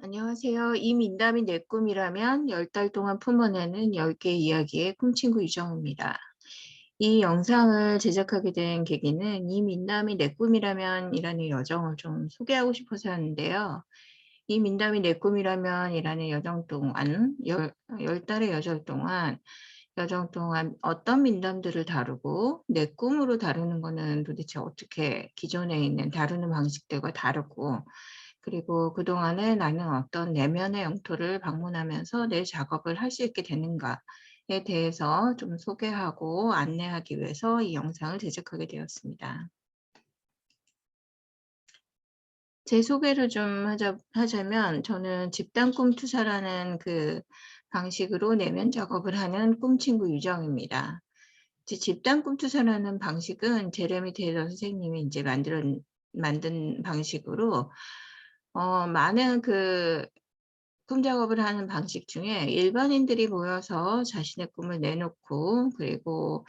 안녕하세요. 이 민담이 내 꿈이라면 10달 동안 품어내는 10개 이야기의 꿈친구 유정입니다. 이 영상을 제작하게 된 계기는 이 민담이 내 꿈이라면 이라는 여정을 좀 소개하고 싶어서였는데요. 이 민담이 내 꿈이라면 이라는 여정 동안, 10달의 여정 동안 어떤 민담들을 다루고 내 꿈으로 다루는 거는 도대체 어떻게 기존에 있는 다루는 방식들과 다르고 그리고 그동안에 나는 어떤 내면의 영토를 방문하면서 내 작업을 할 수 있게 되는가에 대해서 좀 소개하고 안내하기 위해서 이 영상을 제작하게 되었습니다. 제 소개를 좀 하자면 저는 집단 꿈투사라는 그 방식으로 내면 작업을 하는 꿈친구 유정입니다. 집단 꿈투사라는 방식은 제레미 테일러 선생님이 이제 만든 방식으로 많은 그 꿈 작업을 하는 방식 중에 일반인들이 모여서 자신의 꿈을 내놓고 그리고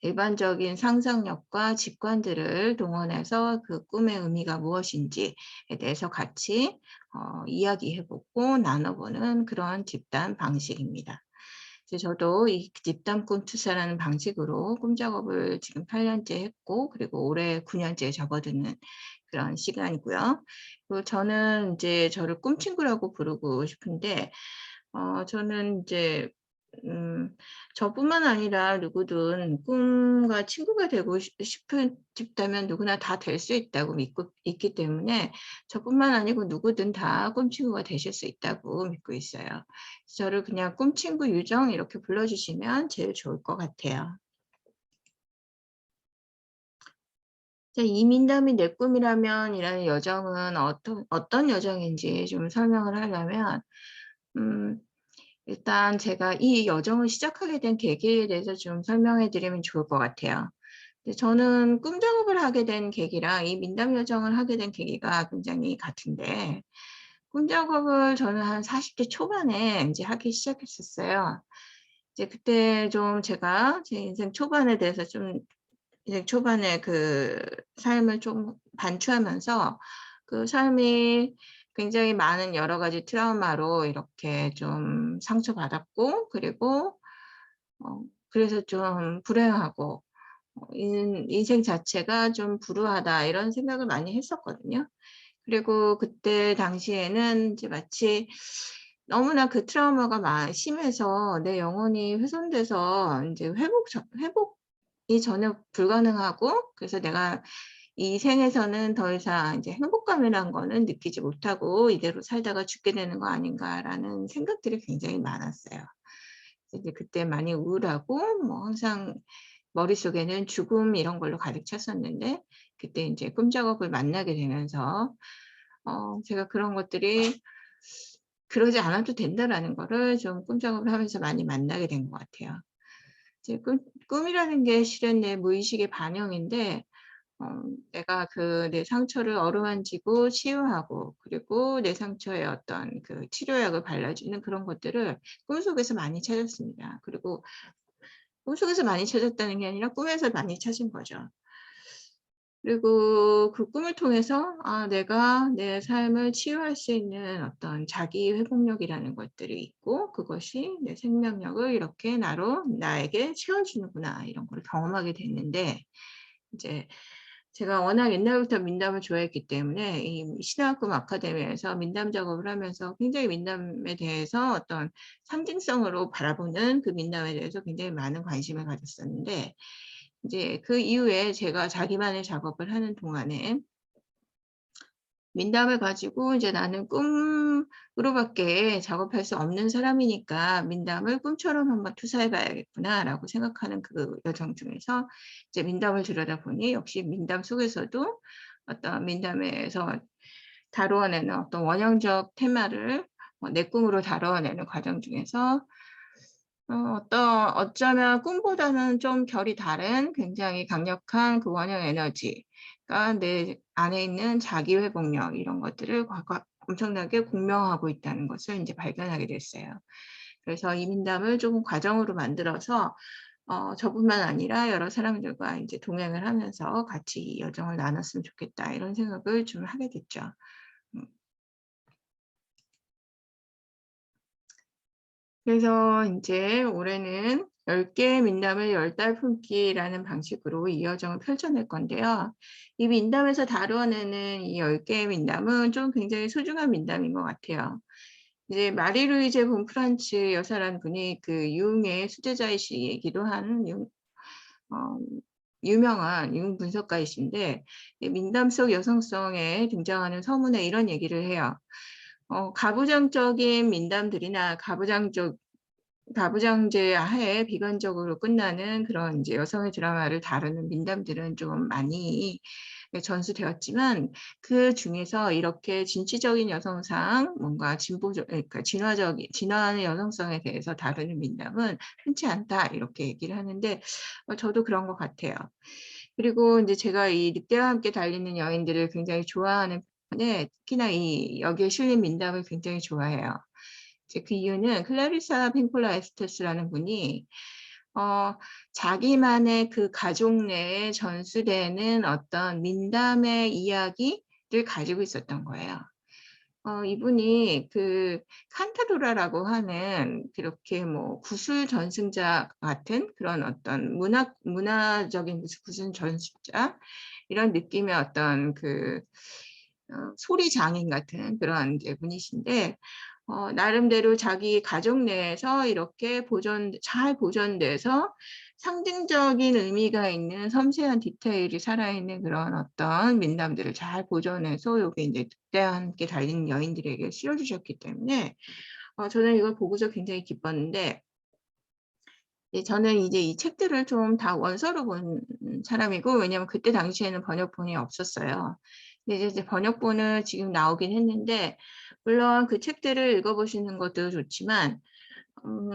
일반적인 상상력과 직관들을 동원해서 그 꿈의 의미가 무엇인지에 대해서 같이 이야기해보고 나눠보는 그런 집단 방식입니다. 그래서 저도 이 집단 꿈투사라는 방식으로 꿈 작업을 지금 8년째 했고 그리고 올해 9년째 접어드는 그런 시간이고요. 그리고 저는 이제 저를 꿈친구라고 부르고 싶은데 저는 이제 저뿐만 아니라 누구든 꿈과 친구가 되고 싶다면 누구나 다 될 수 있다고 믿고 있기 때문에 저뿐만 아니고 누구든 다 꿈친구가 되실 수 있다고 믿고 있어요. 저를 그냥 꿈친구 유정 이렇게 불러주시면 제일 좋을 것 같아요. 자, 이민담이 내 꿈이라면 이라는 여정은 어떤 여정인지 좀 설명을 하려면 음, 일단 제가 이 여정을 시작하게 된 계기에 대해서 좀 설명해 드리면 좋을 것 같아요. 저는 꿈 작업을 하게 된 계기랑 이 민담 여정을 하게 된 계기가 굉장히 같은데 꿈 작업을 저는 한 40대 초반에 이제 하기 시작했었어요. 이제 그때 좀 제가 제 인생 초반에 대해서 좀 인생 초반에 그 삶을 좀 반추하면서 그 삶이 굉장히 많은 여러 가지 트라우마로 이렇게 좀 상처받았고 그리고 그래서 좀 불행하고 인생 자체가 좀 불우하다 이런 생각을 많이 했었거든요. 그리고 그때 당시에는 이제 마치 너무나 그 트라우마가 심해서 내 영혼이 훼손돼서 이제 회복이 전혀 불가능하고 그래서 내가 이 생에서는 더 이상 이제 행복감이란 거는 느끼지 못하고 이대로 살다가 죽게 되는 거 아닌가라는 생각들이 굉장히 많았어요. 이제 그때 많이 우울하고 뭐 항상 머릿속에는 죽음 이런 걸로 가득 찼었는데 그때 이제 꿈 작업을 만나게 되면서 제가 그런 것들이 '그러지 않아도 된다.'라는 거를 좀 꿈 작업을 하면서 많이 만나게 된 것 같아요. 이제 꿈이라는 게 실은 내 무의식의 반영인데 어 내가 그 내 상처를 어루만지고 치유하고 그리고 내 상처에 어떤 그 치료약을 발라주는 그런 것들을 꿈속에서 많이 찾았습니다. 그리고 꿈속에서 많이 찾았다는 게 아니라 꿈에서 많이 찾은 거죠. 그리고 그 꿈을 통해서 내가 내 삶을 치유할 수 있는 어떤 자기 회복력이라는 것들이 있고 그것이 내 생명력을 이렇게 나에게 채워주는구나 이런 걸 경험하게 됐는데 이제 제가 워낙 옛날부터 민담을 좋아했기 때문에 이 신화꿈 아카데미에서 민담 작업을 하면서 굉장히 민담에 대해서 어떤 상징성으로 바라보는 그 민담에 대해서 굉장히 많은 관심을 가졌었는데 이제 그 이후에 제가 자기만의 작업을 하는 동안에 민담을 가지고 이제 '나는 꿈으로밖에 작업할 수 없는 사람이니까 민담을 꿈처럼 한번 투사해 봐야겠구나.'라고 생각하는 그 여정 중에서 이제 민담을 들여다보니 역시 민담 속에서도 어떤 민담에서 다루어내는 어떤 원형적 테마를 내 꿈으로 다루어내는 과정 중에서 어쩌면 꿈보다는 좀 결이 다른 굉장히 강력한 그 원형 에너지가 내 안에 있는 자기 회복력 이런 것들을 엄청나게 공명하고 있다는 것을 인제 발견하게 됐어요. 그래서 이 민담을 조금 과정으로 만들어서 저뿐만 아니라 여러 사람들과 인제 동행을 하면서 '같이 이 여정을 나눴으면 좋겠다.' 이런 생각을 좀 하게 됐죠. 음. 그래서 인제 올해는 10 개의 민담을 10달 품기라는 방식으로 이 여정을 펼쳐낼 건데요. 이 민담에서 다뤄내는 이 10 개의 민담은 좀 굉장히 소중한 민담인 것 같아요. 이제 마리 루이제 본 프란츠 여사라는 분이 그 융의 수제자이시기도 한 어 유명한 융 분석가이신데, 이 민담 속 여성성에 등장하는 서문에 이런 얘기를 해요. 가부장적인 민담들이나 가부장제 하에 비관적으로 끝나는 그런 이제 여성의 드라마를 다루는 민담들은 좀 많이 전수되었지만, 그중에서 이렇게 진취적인 여성상, 뭔가 진보적, 그러니까 진화하는 여성성에 대해서 다루는 민담은 흔치 않다, 이렇게 얘기를 하는데 저도 그런 것 같아요. 그리고 인제 제가 이 늑대와 함께 달리는 여인들을 굉장히 좋아하는 편에, 특히나 이 여기에 실린 민담을 굉장히 좋아해요. 이제 그 이유는 클라리사 펜콜라 에스테스라는 분이 어 자기만의 그 가족 내에 전수되는 어떤 민담의 이야기를 가지고 있었던 거예요. 이분이 그 칸타로라라고 하는 그렇게 뭐 구술 전승자 같은 그런 어떤 문화적인 구술 전수자, 이런 느낌의 어떤 그 소리 장인 같은 그런 이제 분이신데, 나름대로 자기 가족 내에서 이렇게 잘 보존돼서 상징적인 의미가 있는 섬세한 디테일이 살아있는 그런 어떤 민담들을 잘 보존해서 요게 인제 늑대와 함께 달리는 여인들에게 실어주셨기 때문에 저는 이걸 보고서 굉장히 기뻤는데, 예, 저는 이제 이 책들을 좀 다 원서로 본 사람이고, 왜냐면 그때 당시에는 번역본이 없었어요. 근데 이제 번역본은 지금 나오긴 했는데, 물론 그 책들을 읽어보시는 것도 좋지만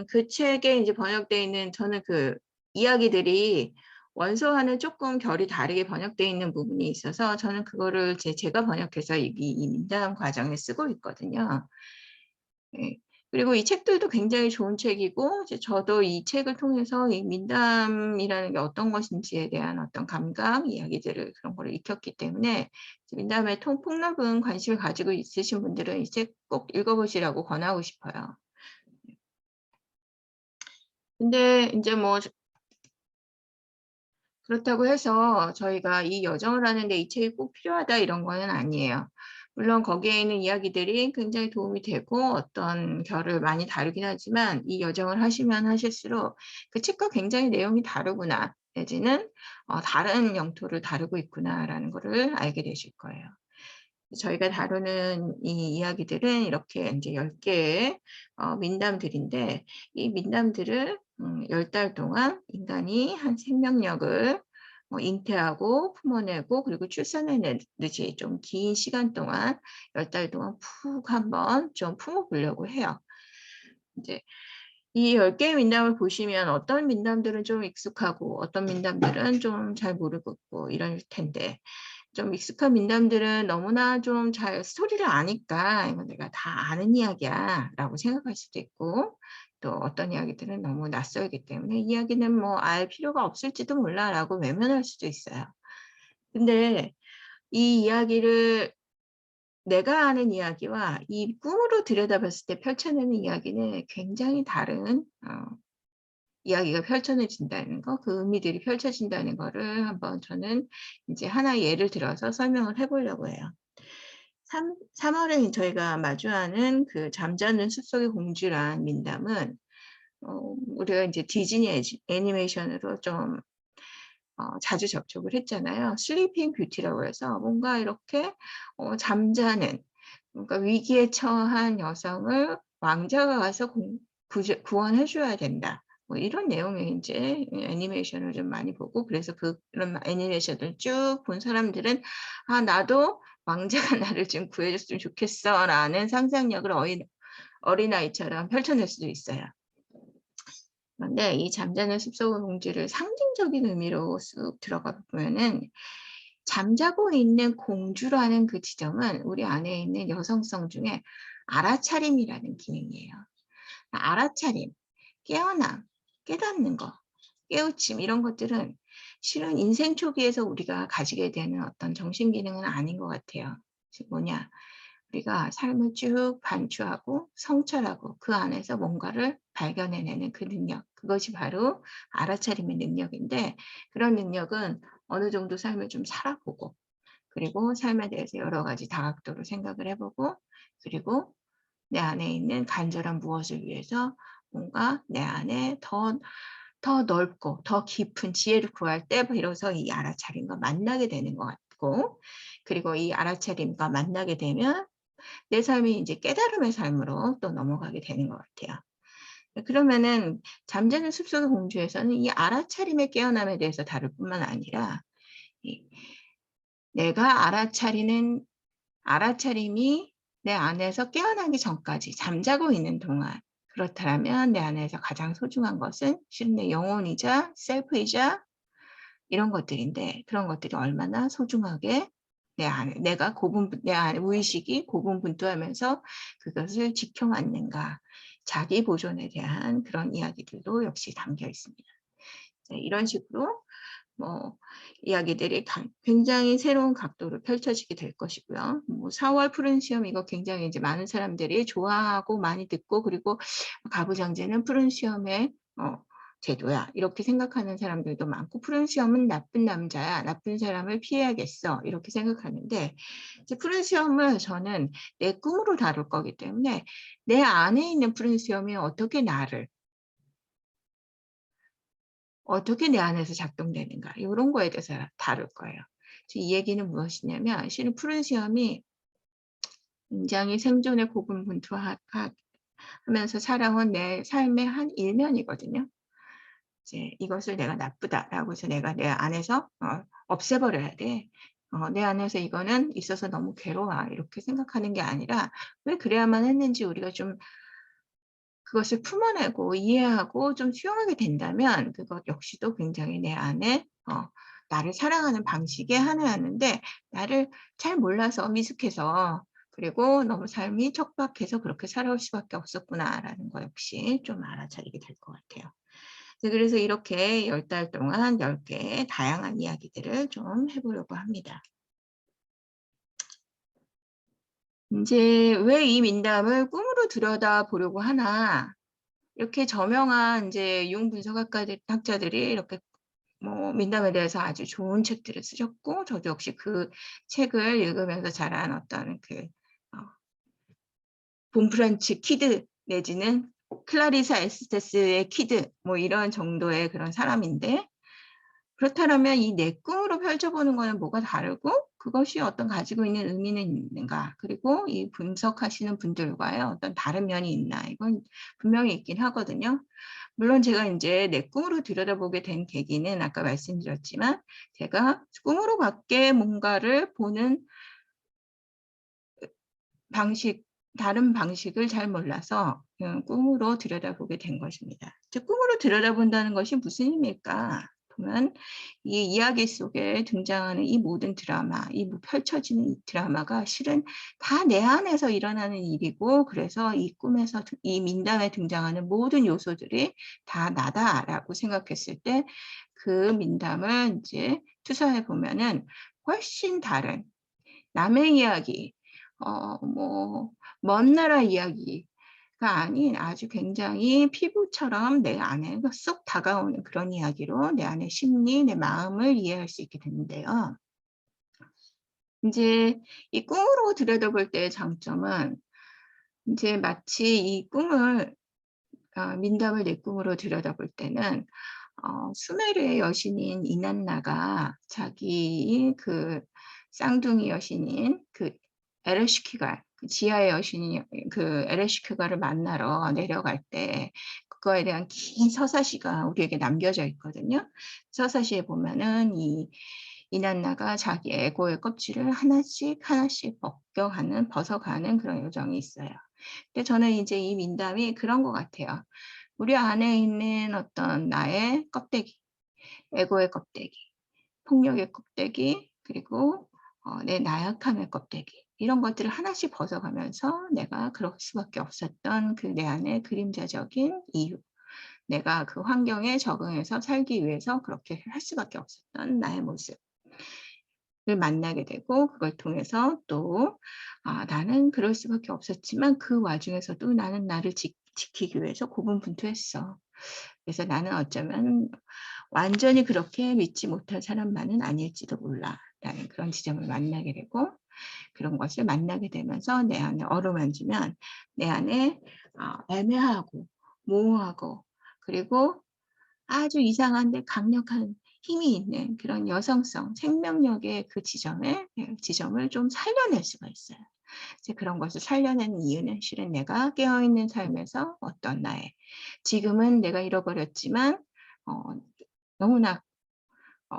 그 책에 이제 번역되어 있는, 저는 그 이야기들이 원서와는 쪼끔 결이 다르게 번역되어 있는 부분이 있어서 저는 그거를 제가 번역해서 이 민담 과정에 쓰고 있거든요. 예. 그리고 이 책들도 굉장히 좋은 책이고, 이제 저도 이 책을 통해서 이 민담이라는 게 어떤 것인지에 대한 어떤 감각, 이야기들을, 그런 거를 익혔기 때문에 민담의 폭넓은 관심을 가지고 있으신 분들은 이 책 꼭 읽어보시라고 권하고 싶어요. 근데 인제 뭐 그렇다고 해서 저희가 이 여정을 하는데 이 책이 꼭 필요하다, 이런 거는 아니에요. 물론 거기에 있는 이야기들이 굉장히 도움이 되고 어떤 결을 많이 다루긴 하지만, 이 여정을 하시면 하실수록 그 책과 굉장히 내용이 다르구나, 내지는 다른 영토를 다루고 있구나라는 거를 알게 되실 거예요. 저희가 다루는 이 이야기들은 이렇게 인제 10 개의 민담들인데, 이 민담들을 10달 동안 인간이 한 생명력을 잉태하고 품어내고, 그리고 출산해내듯이 좀 긴 시간 동안 10달 동안 푹 한번 좀 품어 보려고 해요. 인제 이 10 개의 민담을 보시면 어떤 민담들은 좀 익숙하고 어떤 민담들은 좀 잘 모르고 있고 이럴 텐데, 좀 익숙한 민담들은 너무나 좀 잘 스토리를 아니까 '이거 내가 다 아는 이야기야.'라고 생각할 수도 있고, 또 어떤 이야기들은 너무 낯설기 때문에 '이 이야기는 뭐 알 필요가 없을지도 몰라.'라고 외면할 수도 있어요. 근데 이 이야기를, 내가 아는 이야기와 이 꿈으로 들여다봤을 때 펼쳐내는 이야기는 굉장히 다른 이야기가 펼쳐진다는 거, 그 의미들이 펼쳐진다는 거를 한번 저는 인제 하나의 예를 들어서 설명을 해 보려고 해요. 3 월에 저희가 마주하는 그 잠자는 숲속의 공주란 민담은, 우리가 인제 디즈니 애니메이션으로 좀 자주 접촉을 했잖아요. 슬리핑 뷰티라고 해서 뭔가 이렇게 잠자는, 그러니까 위기에 처한 여성을 왕자가 가서 구원해 줘야 된다, 뭐 이런 내용의 인제 애니메이션을 좀 많이 보고, 그래서 그런 애니메이션을 쭉 본 사람들은 '아, 나도 왕자가 나를 좀 구해 줬으면 좋겠어.'라는 상상력을 어린아이처럼 펼쳐낼 수도 있어요. 그런데 이 잠자는 숲속의 공주를 상징적인 의미로 쑥 들어가 보면은, 잠자고 있는 공주라는 그 지점은 우리 안에 있는 여성성 중에 알아차림이라는 기능이에요. 알아차림, 깨어남, 깨닫는 거, 깨우침, 이런 것들은 실은 인생 초기에서 우리가 가지게 되는 어떤 정신 기능은 아닌 것 같아요. 즉 뭐냐? 우리가 삶을 쭉 반추하고 성찰하고 그 안에서 뭔가를 발견해내는 그 능력, 그것이 바로 알아차림의 능력인데, 그런 능력은 어느 정도 삶을 좀 살아보고, 그리고 삶에 대해서 여러 가지 다각도로 생각을 해보고, 그리고 내 안에 있는 간절한 무엇을 위해서 뭔가 내 안에 더 넓고 더 깊은 지혜를 구할 때 비로소 이 알아차림과 만나게 되는 것 같고, 그리고 이 알아차림과 만나게 되면 내 삶이 이제 깨달음의 삶으로 또 넘어가게 되는 것 같아요. 그러면은 잠자는 숲속의 공주에서는 이 알아차림의 깨어남에 대해서 다룰 뿐만 아니라, 이 내가 알아차림이 내 안에서 깨어나기 전까지 잠자고 있는 동안, 그렇다면 내 안에서 가장 소중한 것은 실은 내 영혼이자 셀프이자 이런 것들인데, 그런 것들이 얼마나 소중하게 내 안에 내가 내 안에 무의식이 고분분투하면서 그것을 지켜왔는가, 자기 보존에 대한 그런 이야기들도 역시 담겨 있습니다. 이런 식으로 뭐 이야기들이 굉장히 새로운 각도로 펼쳐지게 될 것이고요. 뭐 4월 푸른 시험, 이거 굉장히 이제 많은 사람들이 좋아하고 많이 듣고, 그리고 가부장제는 푸른 시험의 제도야 이렇게 생각하는 사람들도 많고, 푸른 시험은 나쁜 남자야, 나쁜 사람을 피해야겠어 이렇게 생각하는데, 이제 푸른 시험을 저는 내 꿈으로 다룰 거기 때문에 내 안에 있는 푸른 시험이 어떻게 내 안에서 작동되는가, 이런 거에 대해서 다룰 거예요. 이 얘기는 무엇이냐면, 실은 푸른 시험이 굉장히 생존에 고군분투하면서 살아온 내 삶의 한 일면이거든요. 이제 이것을 내가 나쁘다라고 해서 내가 내 안에서 없애버려야 돼. 내 안에서 이거는 있어서 너무 괴로워 이렇게 생각하는 게 아니라, 왜 그래야만 했는지 우리가 좀 그것을 품어내고 이해하고 좀 수용하게 된다면, 그것 역시도 굉장히 내 안에 나를 사랑하는 방식의 하나였는데, 나를 잘 몰라서 미숙해서, 그리고 너무 삶이 척박해서 그렇게 살아올 수밖에 없었구나라는 거 역시 좀 알아차리게 될 것 같아요. 그래서 이렇게 10달 동안 10개의 다양한 이야기들을 좀 해보려고 합니다. 이제 왜 이 민담을 꿈으로 들여다보려고 하나, 이렇게 저명한 이제 융 분석학자들이 이렇게 뭐 민담에 대해서 아주 좋은 책들을 쓰셨고, 저도 역시 그 책을 읽으면서 자란 어떤 그 봄프란츠 키드 내지는 클라리사 에스테스의 키드, 뭐 이런 정도의 그런 사람인데, 그렇다면 이 내 꿈으로 펼쳐보는 거는 뭐가 다르고, 그것이 어떤 가지고 있는 의미는 있는가, 그리고 이 분석하시는 분들과의 어떤 다른 면이 있나, 이건 분명히 있긴 하거든요. 물론 제가 이제 내 꿈으로 들여다보게 된 계기는 아까 말씀드렸지만, 제가 꿈으로 밖에 뭔가를 보는 방식, 다른 방식을 잘 몰라서 꿈으로 들여다보게 된 것입니다. 즉, 꿈으로 들여다본다는 것이 무슨 의미일까? 보면 이 이야기 속에 등장하는 이 모든 드라마, 이 펼쳐지는 이 드라마가 실은 다 내 안에서 일어나는 일이고, 그래서 이 꿈에서 이 민담에 등장하는 모든 요소들이 다 나다라고 생각했을 때, 그 민담을 이제 투사해 보면은 훨씬 다른 남의 이야기, 뭐, 먼 나라 이야기가 아닌 아주 굉장히 피부처럼 내 안에 쏙 다가오는 그런 이야기로 내 안의 심리, 내 마음을 이해할 수 있게 되는데요. 이제 이 꿈으로 들여다볼 때의 장점은, 이제 마치 이 꿈을, 민담을 내 꿈으로 들여다볼 때는 수메르의 여신인 이난나가 자기 그 쌍둥이 여신인 그 에레시키갈, 그 지하의 여신이 그 에레시키갈을 만나러 내려갈 때 그거에 대한 긴 서사시가 우리에게 남겨져 있거든요. 서사시에 보면은 이 이난나가 자기 에고의 껍질을 하나씩 하나씩 벗어가는 그런 요정이 있어요. 근데 저는 이제 이 민담이 그런 것 같아요. 우리 안에 있는 어떤 나의 껍데기, 에고의 껍데기, 폭력의 껍데기, 그리고 내 나약함의 껍데기, 이런 것들을 하나씩 벗어가면서 내가 그럴 수밖에 없었던 그 내 안의 그림자적인 이유, 내가 그 환경에 적응해서 살기 위해서 그렇게 할 수밖에 없었던 나의 모습, 만나게 되고 그걸 통해서 또 나는 그럴 수밖에 없었지만 그 와중에서도 나는 나를 지키기 위해서 고군분투했어. 그래서 나는 어쩌면 완전히 그렇게 믿지 못할 사람만은 아닐지도 몰라라는 그런 지점을 만나게 되고 그런 것을 만나게 되면서 내 안에 어루만지면 내 안에 애매하고 모호하고 그리고 아주 이상한데 강력한 힘이 있는 그런 여성성, 생명력의 그 지점을 좀 살려낼 수가 있어요. 이제 그런 것을 살려내는 이유는 실은 내가 깨어있는 삶에서 어떤 나의 지금은 내가 잃어버렸지만 어, 너무나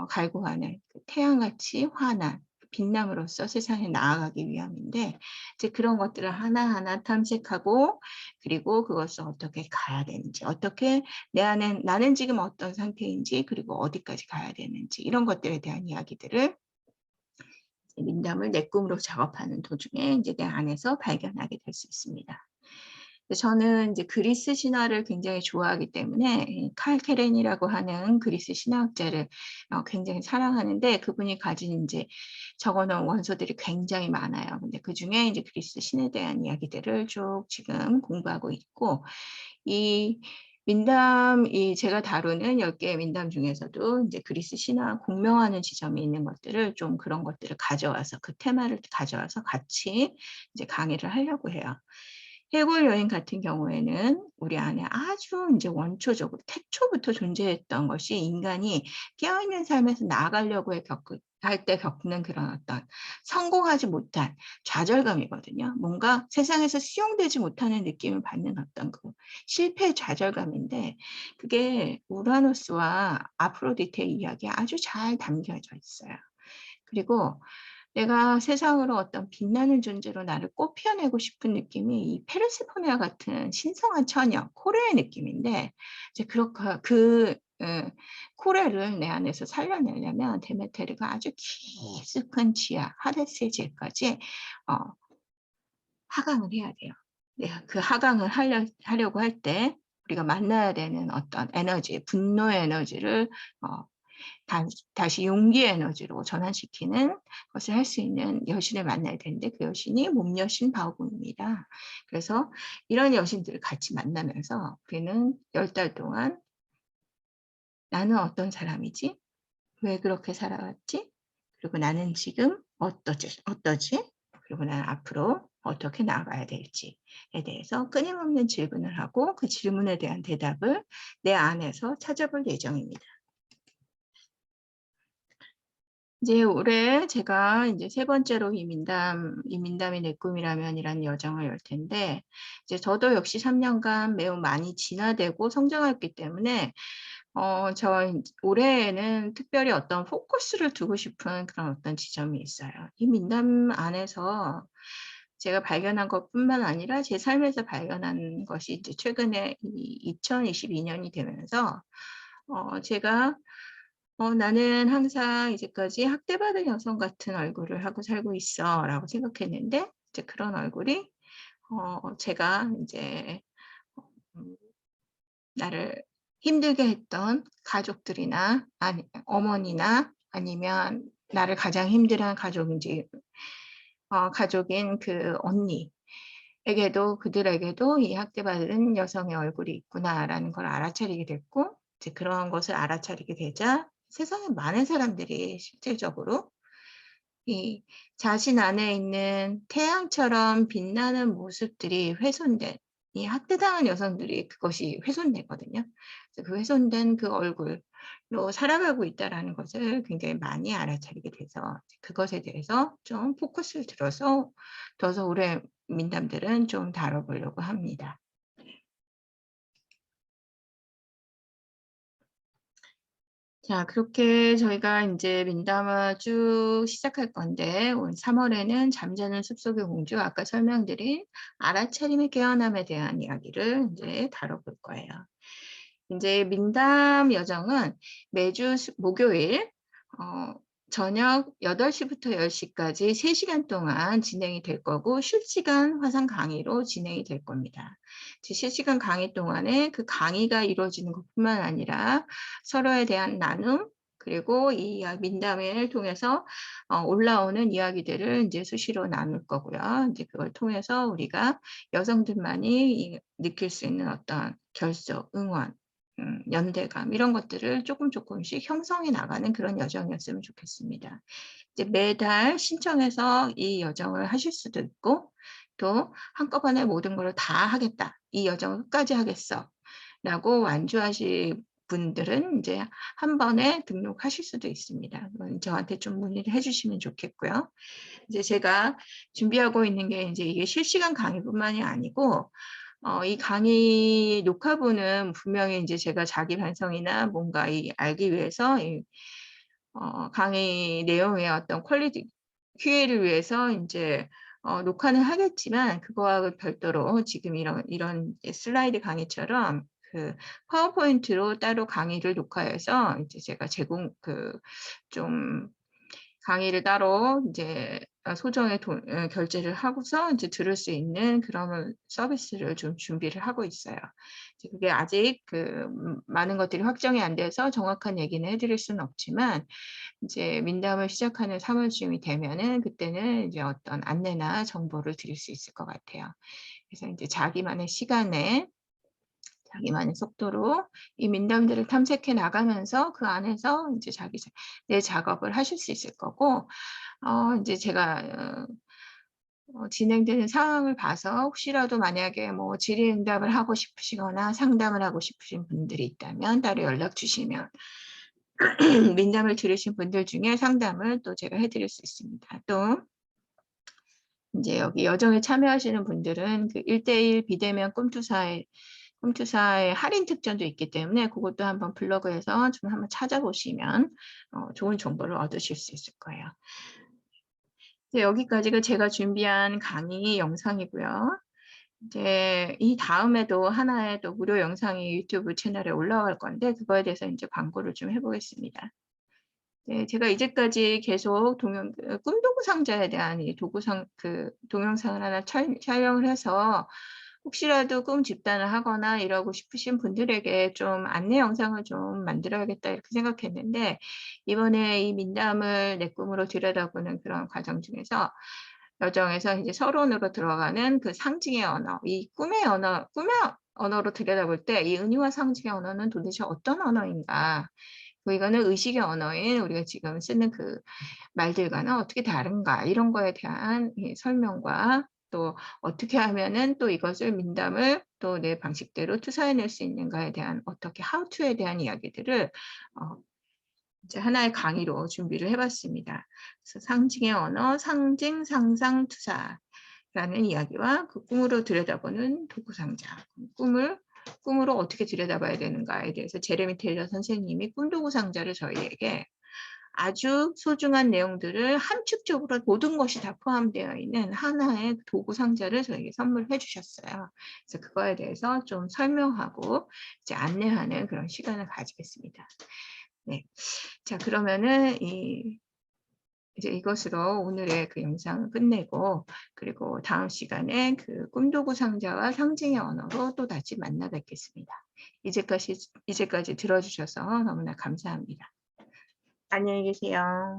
갈구하는 그 태양같이 환한 빛남으로써 세상에 나아가기 위함인데 이제 그런 것들을 하나하나 탐색하고 그리고 그것을 어떻게 가야 되는지 어떻게 내 안에 나는 지금 어떤 상태인지 그리고 어디까지 가야 되는지 이런 것들에 대한 이야기들을 민담을 내 꿈으로 작업하는 도중에 이제 내 안에서 발견하게 될 수 있습니다. 저는 이제 그리스 신화를 굉장히 좋아하기 때문에 칼 케렌이라고 하는 그리스 신화학자를 굉장히 사랑하는데 그분이 가진 이제 적어놓은 원소들이 굉장히 많아요. 근데 그중에 이제 그리스 신에 대한 이야기들을 쭉 지금 공부하고 있고 이 제가 다루는 10개의 민담 중에서도 이제 그리스 신화 공명하는 지점이 있는 것들을 좀 그런 것들을 가져와서 그 테마를 가져와서 같이 이제 강의를 하려고 해요. 해골 여인 같은 경우에는 우리 안에 아주 이제 원초적으로 태초부터 존재했던 것이 인간이 깨어있는 삶에서 나아가려고 할 때 겪는 그런 어떤 성공하지 못한 좌절감이거든요. 뭔가 세상에서 수용되지 못하는 느낌을 받는 어떤 그 실패의 좌절감인데 그게 우라노스와 아프로디테의 이야기에 아주 잘 담겨져 있어요. 그리고 내가 세상으로 어떤 빛나는 존재로 나를 꽃피워내고 싶은 느낌이 이 페르세포네와 같은 신성한 처녀, 코레의 느낌인데 이제 코레를 내 안에서 살려내려면 데메테르가 아주 깊숙한 지하, 하데스의 지혜까지 어, 하강을 해야 돼요. 내가 그 하강을 하려고 할 때 우리가 만나야 되는 어떤 에너지, 분노의 에너지를 어, 다시 용기의 에너지로 전환시키는 것을 할 수 있는 여신을 만나야 되는데 그 여신이 몸여신 바오궁입니다. 그래서 이런 여신들을 같이 만나면서 우리는 10달 동안 나는 어떤 사람이지? 왜 그렇게 살아왔지? 그리고 나는 지금 어떠지? 그리고 나는 앞으로 어떻게 나아가야 될지에 대해서 끊임없는 질문을 하고 그 질문에 대한 대답을 내 안에서 찾아볼 예정입니다. 이제 올해 제가 이제 세 번째로 이 민담이 내 꿈이라면이라는 여정을 열 텐데, 이제 저도 역시 3년간 매우 많이 진화되고 성장했기 때문에, 올해에는 특별히 어떤 포커스를 두고 싶은 그런 어떤 지점이 있어요. 이 민담 안에서 제가 발견한 것뿐만 아니라 제 삶에서 발견한 것이 이제 최근에 2022년이 되면서, 제가 나는 항상 이제까지 학대받은 여성 같은 얼굴을 하고 살고 있어 라고 생각했는데 이제 그런 얼굴이 제가 이제 음, 나를 힘들게 했던 가족들이나 아니 어머니나 아니면 나를 가장 힘들어한 가족인 그 언니에게도 그들에게도 이 학대받은 여성의 얼굴이 있구나라는 걸 알아차리게 됐고 이제 그런 것을 알아차리게 되자 세상에 많은 사람들이 실질적으로 이 자신 안에 있는 태양처럼 빛나는 모습들이 훼손된 이 학대당한 여성들이 그것이 훼손되거든요. 그래서 그 훼손된 그 얼굴로 살아가고 있다라는 것을 굉장히 많이 알아차리게 돼서 그것에 대해서 좀 포커스를 들어서 둬서 올해 민담들은 좀 다뤄보려고 합니다. 자, 그렇게 저희가 이제 민담을 쭉 시작할 건데, 올 3월에는 잠자는 숲속의 공주, 아까 설명드린 알아차림의 깨어남에 대한 이야기를 이제 다뤄볼 거예요. 이제 민담 여정은 매주 목요일, 저녁 8시부터 10시까지 3시간 동안 진행이 될 거고, 실시간 화상 강의로 진행이 될 겁니다. 실시간 강의 동안에 그 강의가 이루어지는 것뿐만 아니라 서로에 대한 나눔, 그리고 이 민담회를 통해서 올라오는 이야기들을 인제 수시로 나눌 거고요. 인제 그걸 통해서 우리가 여성들만이 느낄 수 있는 어떤 결속, 응원, 연대감 이런 것들을 쪼끔씩 형성해 나가는 그런 여정이었으면 좋겠습니다. 이제 매달 신청해서 이 여정을 하실 수도 있고, 또 '한꺼번에 모든 거를 다 하겠다. 이 여정을 끝까지 하겠어.'라고 완주하실 분들은 인제 한 번에 등록하실 수도 있습니다. 그건 저한테 좀 문의를 해 주시면 좋겠고요. 이제 제가 준비하고 있는 게 인제 이게 실시간 강의뿐만이 아니고, 이 강의 녹화본은 분명히 인제 제가 자기 반성이나 뭔가 알기 위해서 강의 내용의 어떤 퀄리티 QA를 위해서 인제 녹화는 하겠지만, 그거와 별도로 지금 이런 슬라이드 강의처럼 그 파워포인트로 따로 강의를 녹화해서 인제 제가 좀 강의를 따로 인제 소정의 결제를 하고서 인제 들을 수 있는 그런 서비스를 좀 준비를 하고 있어요. 이제 그게 아직 많은 것들이 확정이 안 돼서 정확한 얘기는 해 드릴 수는 없지만, 이제 민담을 시작하는 3 월쯤이 되면은 그때는 이제 어떤 안내나 정보를 드릴 수 있을 것 같아요. 그래서 인제 자기만의 시간에 자기만의 속도로 이 민담들을 탐색해 나가면서 그 안에서 인제 내 작업을 하실 수 있을 거고, 인제 제가 진행되는 상황을 봐서 혹시라도 만약에 뭐 질의응답을 하고 싶으시거나 상담을 하고 싶으신 분들이 있다면 따로 연락 주시면 민담을 들으신 분들 중에 상담을 또 제가 해 드릴 수 있습니다. 또 인제 여기 여정에 참여하시는 분들은 그 1:1 비대면 꿈투사의 할인 특전도 있기 때문에 고것도 한번 블로그에서 좀 한번 찾아보시면 좋은 정보를 얻으실 수 있을 거예요. 이제 여기까지가 제가 준비한 강의 영상이고요. 이제 이 다음에도 하나의 또 무료 영상이 유튜브 채널에 올라갈 건데, 그거에 대해서 인제 광고를 좀 해 보겠습니다. 네. 제가 이제까지 계속 꿈도구 상자에 대한 이 동영상을 하나 촬영을 해서 혹시라도 꿈 집단을 하거나 이러고 싶으신 분들에게 좀 안내 영상을 좀 만들어야겠다 이렇게 생각했는데, 이번에 이 민담을 내 꿈으로 들여다보는 그런 과정 중에서 여정에서 이제 서론으로 들어가는 그 상징의 언어, 이 꿈의 언어로 들여다볼 때 이 은유와 상징의 언어는 도대체 어떤 언어인가? 이거는 의식의 언어인 우리가 지금 쓰는 그 말들과는 어떻게 다른가? 이런 거에 대한 이 설명과, 또 어떻게 하면은 또 이것을 민담을 또 내 방식대로 투사해낼 수 있는가에 대한 어떻게 how to에 대한 이야기들을 어 이제 하나의 강의로 준비를 해 봤습니다. 그래서 상징의 언어, 상징, 상상, 투사라는 이야기와 그 꿈으로 들여다보는 도구 상자, 꿈으로 어떻게 들여다봐야 되는가에 대해서 제레미 테일러 선생님이 꿈도구 상자를 저희에게 아주 소중한 내용들을 함축적으로 모든 것이 다 포함되어 있는 하나의 도구 상자를 저에게 선물해 주셨어요. 그래서 그거에 대해서 좀 설명하고 이제 안내하는 그런 시간을 가지겠습니다. 네. 자, 그러면은 이제 이것으로 오늘의 그 영상을 끝내고, 그리고 다음 시간에 그 꿈도구 상자와 상징의 언어로 또다시 만나 뵙겠습니다. 이제까지 들어 주셔서 너무나 감사합니다. 안녕히 계세요.